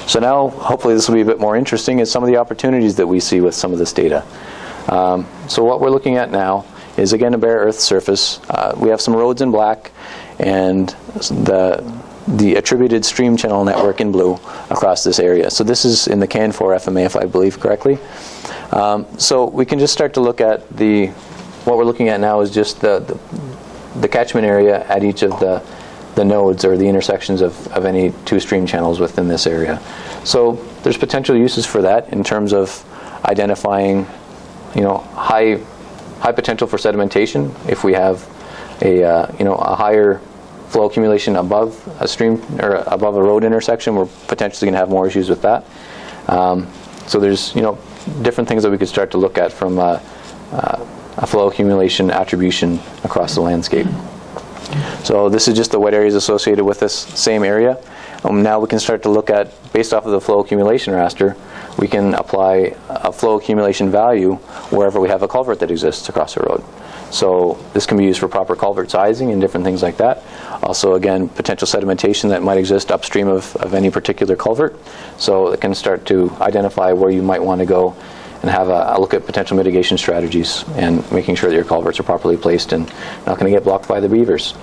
So now, hopefully this will be a bit more interesting, is some of the opportunities that we see with some of this data. So what we're looking at now is, again, a bare earth surface. We have some roads in black and the attributed stream channel network in blue across this area. So this is in the CAN4 FMA, if I believe correctly. So we can just start to look at what we're looking at now is just the catchment area at each of the nodes or the intersections of any two stream channels within this area. So there's potential uses for that in terms of identifying, high potential for sedimentation. If we have a higher flow accumulation above a stream or above a road intersection, we're potentially going to have more issues with that. So there's different things that we could start to look at from a flow accumulation attribution across the landscape. So this is just the wet areas associated with this same area. Now we can start to look at, based off of the flow accumulation raster, we can apply a flow accumulation value wherever we have a culvert that exists across a road. So this can be used for proper culvert sizing and different things like that. Also, again, potential sedimentation that might exist upstream of any particular culvert. So it can start to identify where you might want to go and have a look at potential mitigation strategies and making sure that your culverts are properly placed and not going to get blocked by the beavers.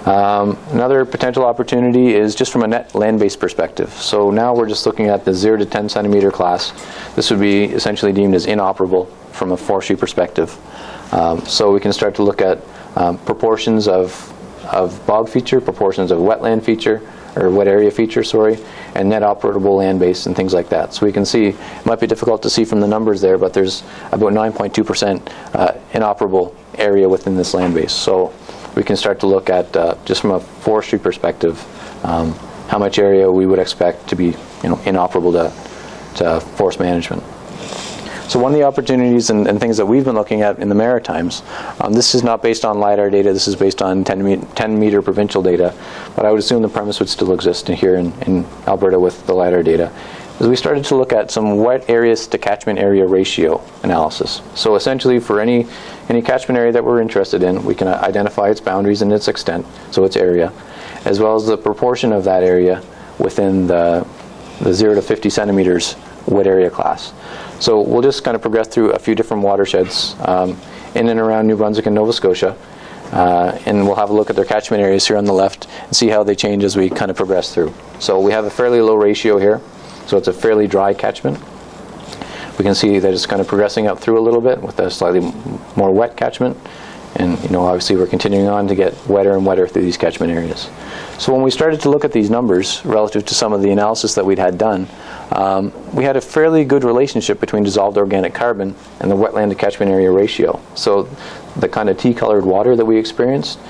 Another potential opportunity is just from a net land-based perspective. So now we're just looking at the 0 to 10 centimeter class. This would be essentially deemed as inoperable from a forestry perspective. So we can start to look at proportions of bog feature, proportions of wetland feature, or wet area feature, sorry, and net operable land base and things like that. So we can see, it might be difficult to see from the numbers there, but there's about 9.2% inoperable area within this land base. So we can start to look at, just from a forestry perspective, how much area we would expect to be inoperable to forest management. So one of the opportunities and things that we've been looking at in the Maritimes, this is not based on LiDAR data, this is based on 10 meter provincial data, but I would assume the premise would still exist here in Alberta with the LiDAR data, is we started to look at some wet areas to catchment area ratio analysis. So essentially for any catchment area that we're interested in, we can identify its boundaries and its extent, so its area, as well as the proportion of that area within the 0 to 50 centimeters wet area class. So we'll just kind of progress through a few different watersheds in and around New Brunswick and Nova Scotia, and we'll have a look at their catchment areas here on the left and see how they change as we kind of progress through. So we have a fairly low ratio here, so it's a fairly dry catchment. We can see that it's kind of progressing up through a little bit with a slightly more wet catchment, and obviously we're continuing on to get wetter and wetter through these catchment areas. So when we started to look at these numbers relative to some of the analysis that we'd had done, we had a fairly good relationship between dissolved organic carbon and the wetland to catchment area ratio. So the kind of tea-colored water that we experienced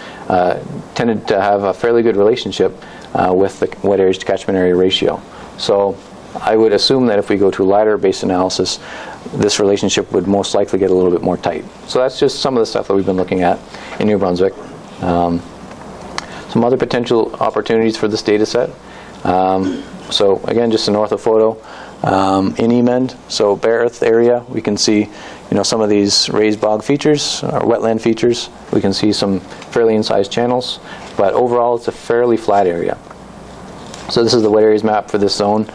tended to have a fairly good relationship with the wet areas to catchment area ratio. So I would assume that if we go to a LiDAR-based analysis, this relationship would most likely get a little bit more tight. So that's just some of the stuff that we've been looking at in New Brunswick. Some other potential opportunities for this data set. So again, just an ortho photo in Emend, so bare earth area, we can see some of these raised bog features, or wetland features. We can see some fairly incised channels, but overall it's a fairly flat area. So this is the wet areas map for this zone.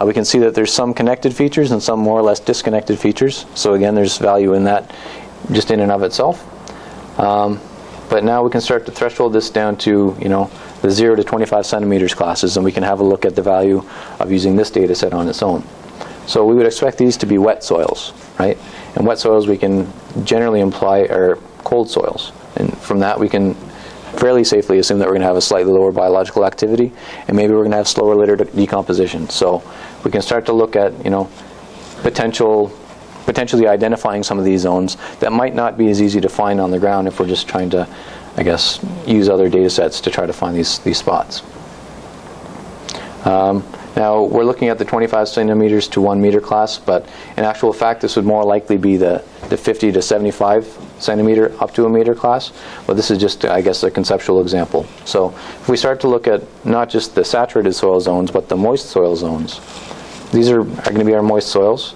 We can see that there's some connected features and some more or less disconnected features. So again, there's value in that just in and of itself. But now we can start to threshold this down to the 0 to 25 centimeters classes, and we can have a look at the value of using this data set on its own. So we would expect these to be wet soils, right? And wet soils we can generally imply are cold soils. And from that we can fairly safely assume that we're going to have a slightly lower biological activity, and maybe we're going to have slower litter decomposition. So we can start to look at potentially identifying some of these zones that might not be as easy to find on the ground if we're just trying to, use other data sets to try to find these spots. Now we're looking at the 25 centimeters to 1 meter class, but in actual fact this would more likely be the 50 to 75 centimeter up to a meter class, but this is just a conceptual example. So if we start to look at not just the saturated soil zones but the moist soil zones, these are going to be our moist soils.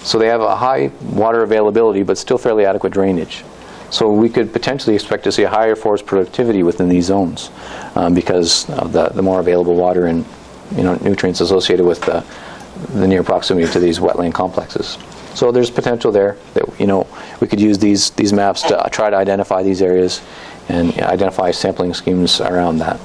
So they have a high water availability but still fairly adequate drainage. So we could potentially expect to see a higher forest productivity within these zones because of the more available water and nutrients associated with the near proximity to these wetland complexes. So there's potential there that we could use these maps to try to identify these areas and identify sampling schemes around that.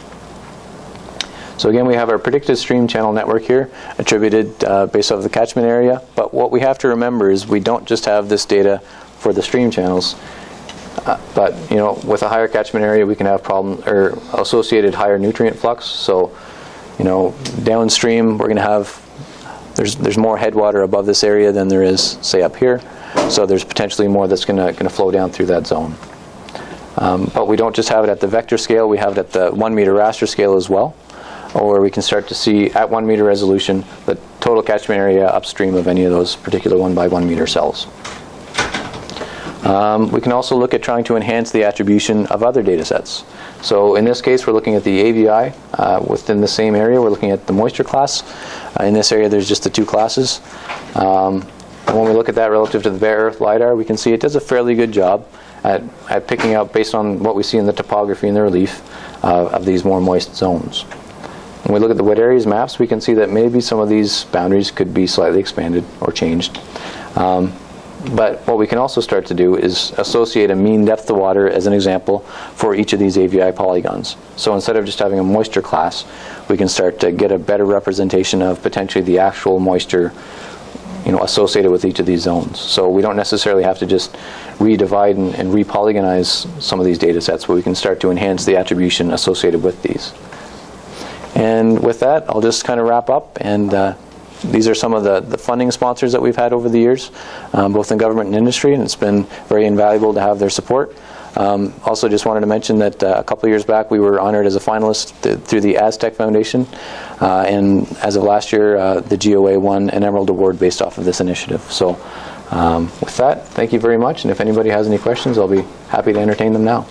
So again, we have our predicted stream channel network here, attributed based off the catchment area. But what we have to remember is we don't just have this data for the stream channels, but with a higher catchment area, we can have associated higher nutrient flux. So downstream, we're going to have there's more headwater above this area than there is, say, up here. So there's potentially more that's going to flow down through that zone. But we don't just have it at the vector scale, we have it at the 1 meter raster scale as well, or we can start to see at 1 meter resolution the total catchment area upstream of any of those particular 1 by 1 meter cells. We can also look at trying to enhance the attribution of other data sets. So in this case, we're looking at the AVI within the same area. We're looking at the moisture class. In this area, there's just the 2 classes. When we look at that relative to the bare earth LiDAR, we can see it does a fairly good job at picking out, based on what we see in the topography and the relief, of these more moist zones. When we look at the wet areas maps, we can see that maybe some of these boundaries could be slightly expanded or changed. But what we can also start to do is associate a mean depth of water as an example for each of these AVI polygons. So instead of just having a moisture class, we can start to get a better representation of potentially the actual moisture associated with each of these zones. So we don't necessarily have to just redivide and repolygonize some of these data sets, but we can start to enhance the attribution associated with these. And with that, I'll just kind of wrap up. And these are some of the funding sponsors that we've had over the years, both in government and industry, and it's been very invaluable to have their support. Also just wanted to mention that a couple of years back we were honored as a finalist through the Aztec Foundation, and as of last year the GOA won an Emerald Award based off of this initiative. So with that, thank you very much, and if anybody has any questions, I'll be happy to entertain them now.